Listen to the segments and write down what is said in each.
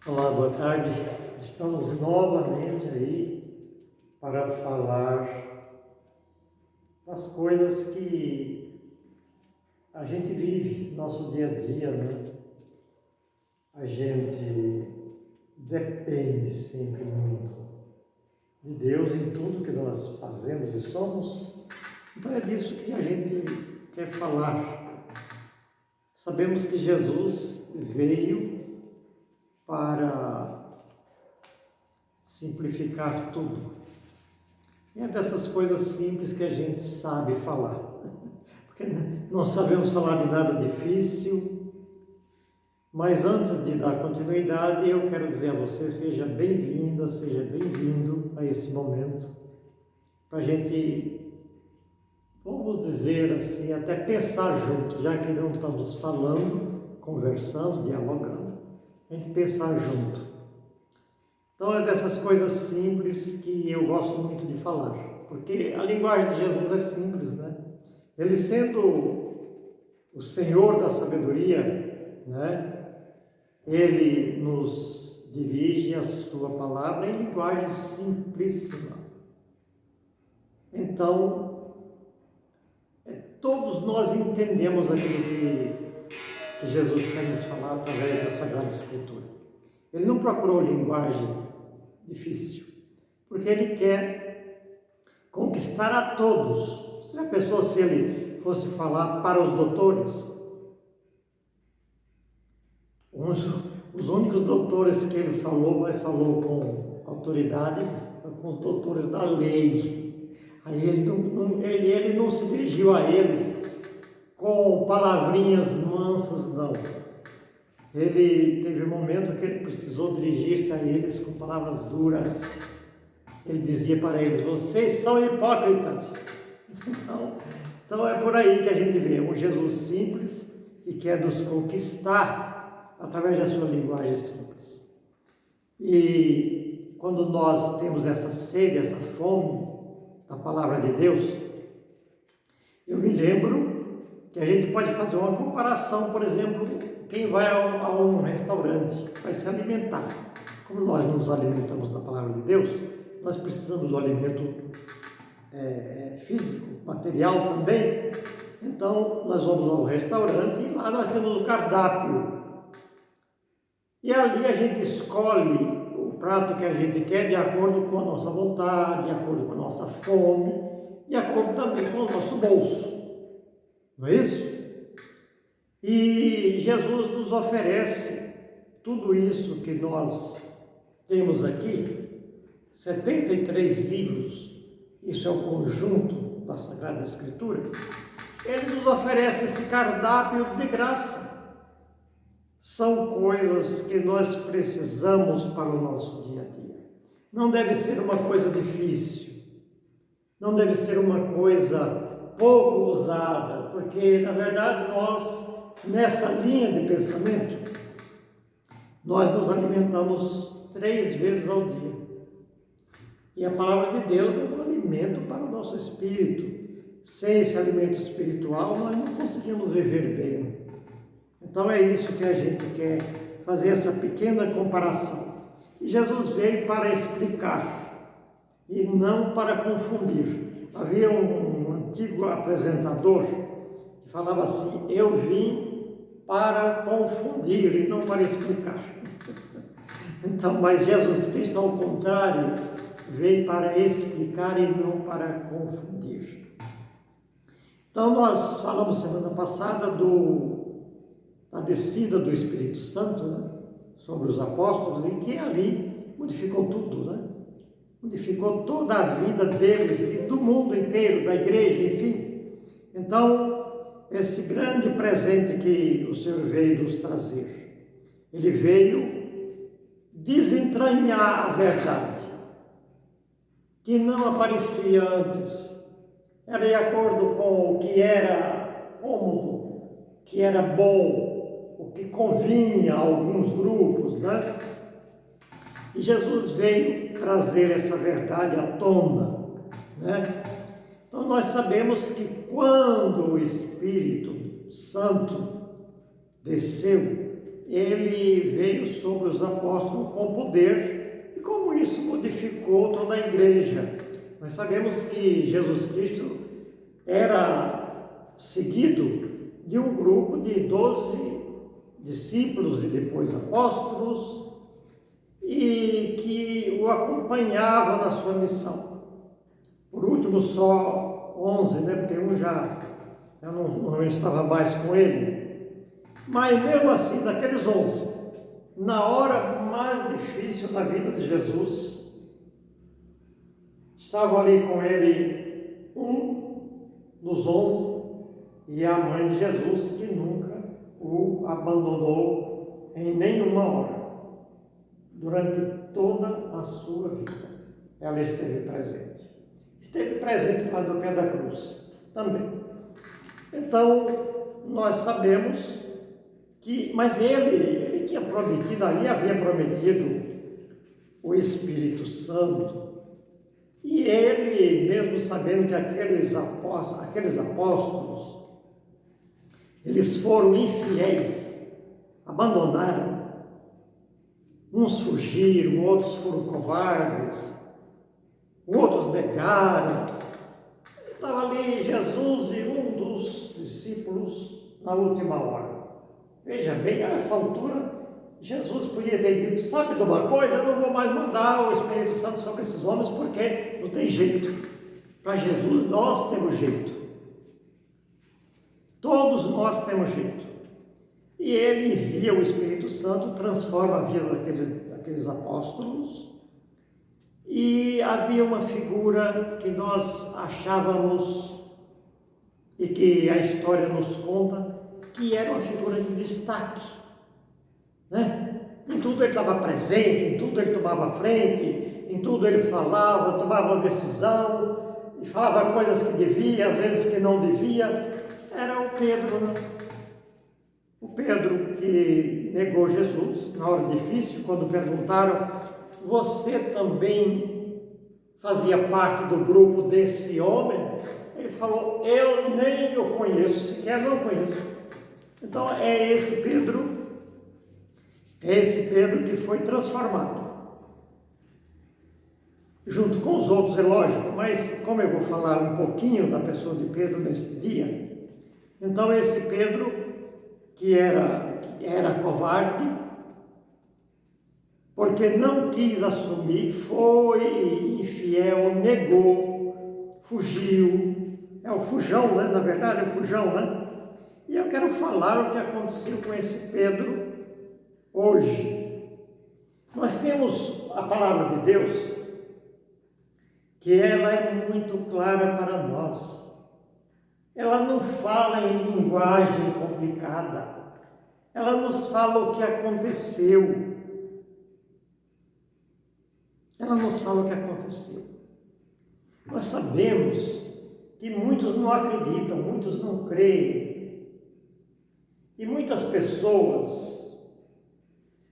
Olá, boa tarde. Estamos novamente aí para falar das coisas que a gente vive no nosso dia a dia, né? A gente depende sempre muito de Deus em tudo que nós fazemos e somos. Então é disso que a gente quer falar. Sabemos que Jesus veio para simplificar tudo. É dessas coisas simples que a gente sabe falar, porque não sabemos falar de nada difícil. Mas antes de dar continuidade, eu quero dizer a você, seja bem-vinda, seja bem-vindo a esse momento, para a gente, vamos dizer assim, até pensar junto, já que não estamos falando, conversando, dialogando, a gente pensar junto. Então é dessas coisas simples que eu gosto muito de falar, porque a linguagem de Jesus é simples, né? Ele sendo o Senhor da sabedoria, né? Ele nos dirige a sua palavra em linguagem simplíssima. Então, todos nós entendemos aquilo que Jesus quer nos falar através da Sagrada Escritura. Ele não procurou linguagem difícil, porque ele quer conquistar a todos. Você já pensou se ele fosse falar para os doutores? Os únicos doutores que ele falou, mas falou com autoridade, com os doutores da lei. Aí ele não se dirigiu a eles com palavrinhas mansas, não. Ele teve um momento que ele precisou dirigir-se a eles com palavras duras. Ele dizia para eles: vocês são hipócritas. Então é por aí que a gente vê um Jesus simples e quer nos conquistar através da sua linguagem simples. E quando nós temos essa sede, essa fome da palavra de Deus, eu me lembro que a gente pode fazer uma comparação, por exemplo, quem vai a um restaurante, vai se alimentar. Como nós nos alimentamos da palavra de Deus, nós precisamos do alimento físico, material também. Então, nós vamos ao restaurante e lá nós temos o cardápio. E ali a gente escolhe o prato que a gente quer de acordo com a nossa vontade, de acordo com a nossa fome, de acordo também com o nosso bolso. Não é isso? E Jesus nos oferece tudo isso que nós temos aqui, 73 livros, isso é o conjunto da Sagrada Escritura. Ele nos oferece esse cardápio de graça. São coisas que nós precisamos para o nosso dia a dia. Não deve ser uma coisa difícil, não deve ser uma coisa pouco usada, porque na verdade nós, nessa linha de pensamento, nós nos alimentamos 3 vezes ao dia. E a palavra de Deus é um alimento para o nosso espírito. Sem esse alimento espiritual, nós não conseguimos viver bem. Então é isso que a gente quer fazer, essa pequena comparação. E Jesus veio para explicar e não para confundir. Havia um antigo apresentador que falava assim: eu vim para confundir e não para explicar. Então, mas Jesus Cristo, ao contrário, veio para explicar e não para confundir. Então, nós falamos semana passada da descida do Espírito Santo, né, sobre os apóstolos, e que ali modificou tudo, né? Modificou toda a vida deles e do mundo inteiro, da igreja, enfim. Então, esse grande presente que o Senhor veio nos trazer, Ele veio desentranhar a verdade, que não aparecia antes. Era de acordo com o que era cômodo, que era bom, o que convinha a alguns grupos, né? E Jesus veio trazer essa verdade à tona, né? Então nós sabemos que quando o Espírito Santo desceu, ele veio sobre os apóstolos com poder, e como isso modificou toda a igreja. Nós sabemos que Jesus Cristo era seguido de um grupo de 12 discípulos e depois apóstolos, e que o acompanhavam na sua missão. Por último, só 11, né? Porque um já não estava mais com ele. Mas mesmo assim, daqueles 11, na hora mais difícil da vida de Jesus, estavam ali com ele um dos 11 e a mãe de Jesus, que nunca o abandonou em nenhuma hora. Durante toda a sua vida, ela esteve presente. Esteve presente lá no pé da cruz também. Então, nós sabemos que, mas ele tinha prometido, ali havia prometido o Espírito Santo, e ele, mesmo sabendo que aqueles apóstolos, eles foram infiéis, abandonaram, uns fugiram, outros foram covardes, outros negaram. Estava ali Jesus e um dos discípulos na última hora. Veja bem, a essa altura, Jesus podia ter dito: sabe de uma coisa, eu não vou mais mandar o Espírito Santo sobre esses homens, porque não tem jeito. Para Jesus, nós temos jeito. Todos nós temos jeito. E ele envia o Espírito Santo, transforma a vida daqueles apóstolos. E havia uma figura que nós achávamos, e que a história nos conta, que era uma figura de destaque, né? Em tudo ele estava presente, em tudo ele tomava frente, em tudo ele falava, tomava uma decisão, e falava coisas que devia, às vezes que não devia. Era o Pedro, né? O Pedro que negou Jesus na hora difícil, quando perguntaram: você também fazia parte do grupo desse homem? Ele falou: eu nem o conheço, sequer não conheço. Então é esse Pedro que foi transformado. Junto com os outros, é lógico, mas como eu vou falar um pouquinho da pessoa de Pedro nesse dia, então esse Pedro que era covarde, porque não quis assumir, foi infiel, negou, fugiu. É o fujão, né? Na verdade, é o fujão, né? E eu quero falar o que aconteceu com esse Pedro hoje. Nós temos a palavra de Deus, que ela é muito clara para nós. Ela não fala em linguagem complicada. Ela nos fala o que aconteceu. Ela nos fala o que aconteceu. Nós sabemos que muitos não acreditam, muitos não creem. E muitas pessoas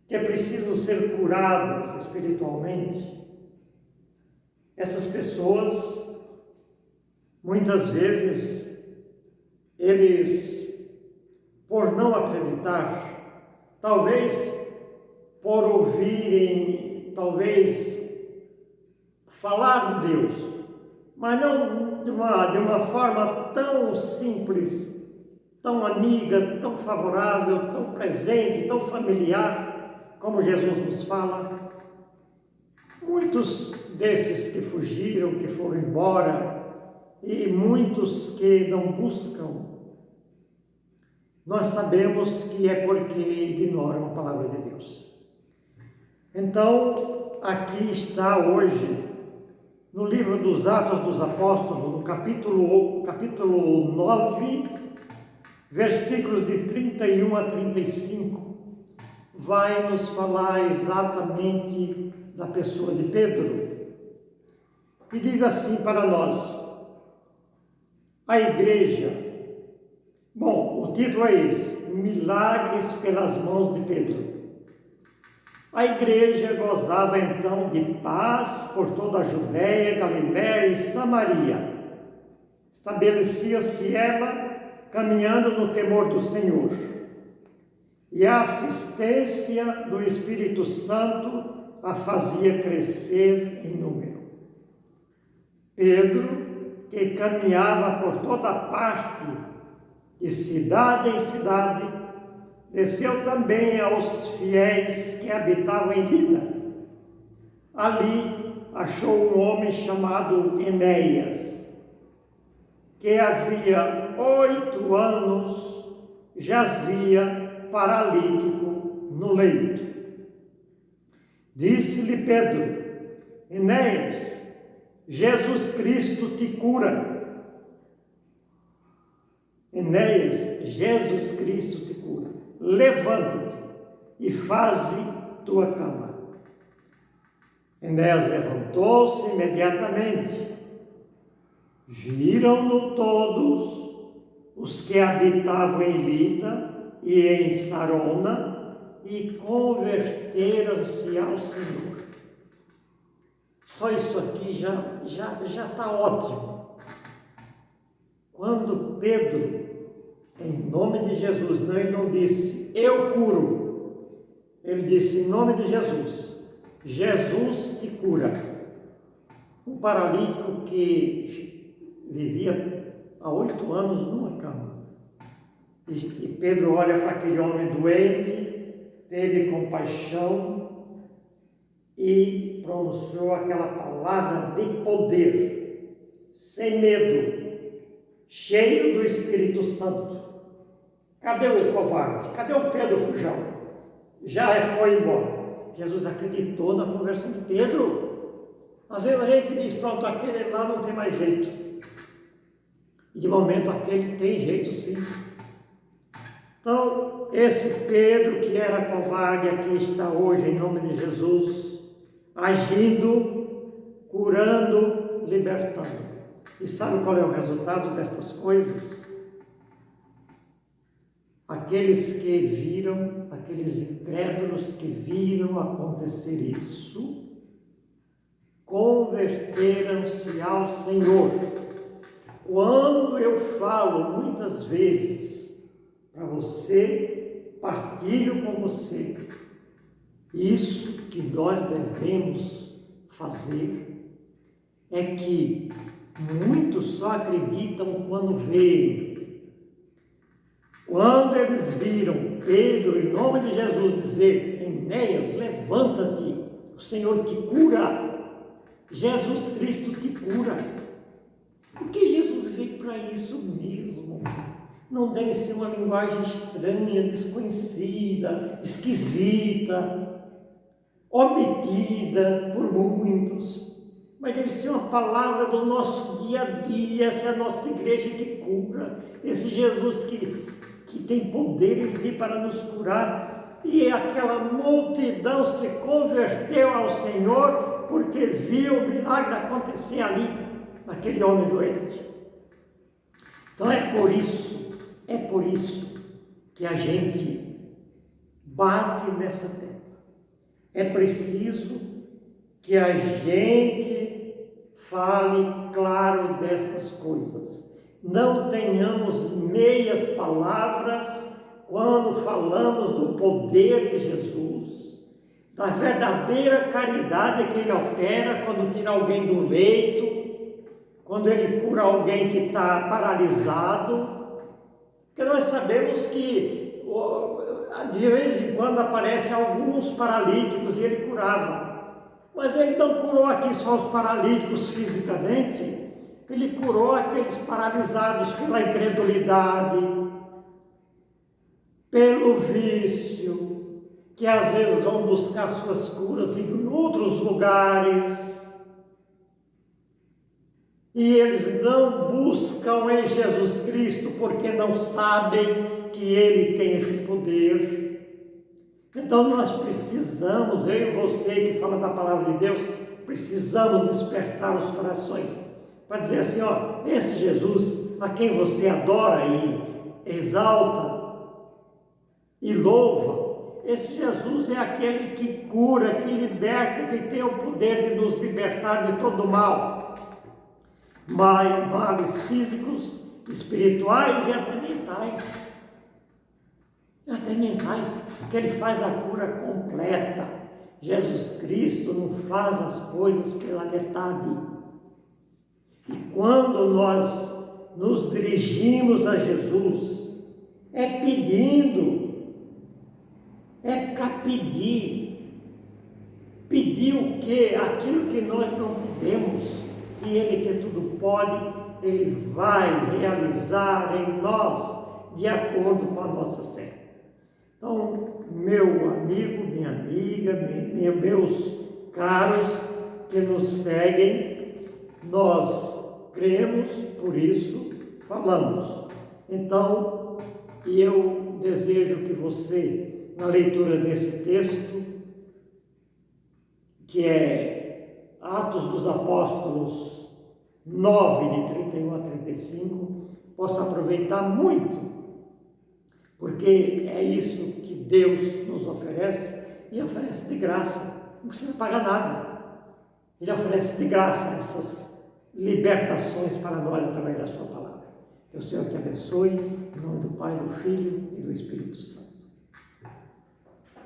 que precisam ser curadas espiritualmente, essas pessoas, muitas vezes, eles, por não acreditar, talvez por ouvirem, talvez falar de Deus, mas não de uma forma tão simples, tão amiga, tão favorável, tão presente, tão familiar, como Jesus nos fala. Muitos desses que fugiram, que foram embora, e muitos que não buscam, nós sabemos que é porque ignoram a palavra de Deus. Então, aqui está hoje, no livro dos Atos dos Apóstolos, no capítulo 9, versículos de 31 a 35, vai nos falar exatamente da pessoa de Pedro. E diz assim para nós: a igreja, bom, o título é esse: Milagres pelas mãos de Pedro. A igreja gozava então de paz por toda a Judéia, Galiléia e Samaria. Estabelecia-se ela caminhando no temor do Senhor. e a assistência do Espírito Santo a fazia crescer em número. Pedro, que caminhava por toda parte, de cidade em cidade, desceu também aos fiéis que habitavam em Lida. Ali achou um homem chamado Enéas, que havia 8 anos jazia paralítico no leito. Disse-lhe Pedro: Enéas, Jesus Cristo te cura. Enéas, Jesus Cristo te cura. Levanta-te e faze tua cama. Enéas levantou-se imediatamente. Viram-no todos os que habitavam em Lida e em Sarona e converteram-se ao Senhor. Só isso aqui já está ótimo. Quando Pedro, em nome de Jesus, ele não disse, eu curo. Ele disse, em nome de Jesus, Jesus te cura. Um paralítico que vivia há 8 anos numa cama. E Pedro olha para aquele homem doente, teve compaixão e pronunciou aquela palavra de poder, sem medo, cheio do Espírito Santo. Cadê o covarde? Cadê o Pedro Fujão? Já foi embora. Jesus acreditou na conversão de Pedro. Às vezes a gente diz, pronto, aquele lá não tem mais jeito. E de momento aquele tem jeito sim. Então, esse Pedro que era covarde aqui está hoje em nome de Jesus, agindo, curando, libertando. E sabe qual é o resultado destas coisas? Aqueles que viram, aqueles incrédulos que viram acontecer isso, converteram-se ao Senhor. Quando eu falo muitas vezes para você, partilho com você, isso que nós devemos fazer é que muitos só acreditam quando veem. Quando eles viram Pedro, em nome de Jesus, dizer, Enéas, levanta-te, o Senhor te cura, Jesus Cristo te cura. Porque Jesus veio para isso mesmo. Não deve ser uma linguagem estranha, desconhecida, esquisita, omitida por muitos, mas deve ser uma palavra do nosso dia a dia. Essa é a nossa igreja que cura, esse Jesus que tem poder, ele veio para nos curar. E aquela multidão se converteu ao Senhor porque viu o milagre acontecer ali, naquele homem doente. Então é por isso que a gente bate nessa tecla. É preciso que a gente fale claro destas coisas. Não tenhamos meias palavras quando falamos do poder de Jesus, da verdadeira caridade que Ele opera quando tira alguém do leito, quando Ele cura alguém que está paralisado. Porque nós sabemos que de vez em quando aparecem alguns paralíticos e Ele curava. Mas Ele não curou aqui só os paralíticos fisicamente, Ele curou aqueles paralisados pela incredulidade, pelo vício, que às vezes vão buscar suas curas em outros lugares. E eles não buscam em Jesus Cristo porque não sabem que Ele tem esse poder. Então nós precisamos, eu e você que fala da palavra de Deus, precisamos despertar os corações para dizer assim, ó, esse Jesus a quem você adora e exalta e louva, esse Jesus é aquele que cura, que liberta, que tem o poder de nos libertar de todo o mal. Males físicos, espirituais e até mentais. até mentais, porque Ele faz a cura completa. Jesus Cristo não faz as coisas pela metade. E quando nós nos dirigimos a Jesus, é pedindo, é para pedir. Pedir o quê? Aquilo que nós não podemos, e Ele que tudo pode, Ele vai realizar em nós, de acordo com a nossa fé. Então, meu amigo, minha amiga, meus caros que nos seguem, nós cremos, por isso falamos. Então, eu desejo que você, na leitura desse texto, que é Atos dos Apóstolos 9, de 31 a 35, possa aproveitar muito, porque é isso que Deus nos oferece, e oferece de graça, não precisa pagar nada. Ele oferece de graça essas libertações para nós através da sua palavra. Que o Senhor te abençoe, em nome do Pai, do Filho e do Espírito Santo.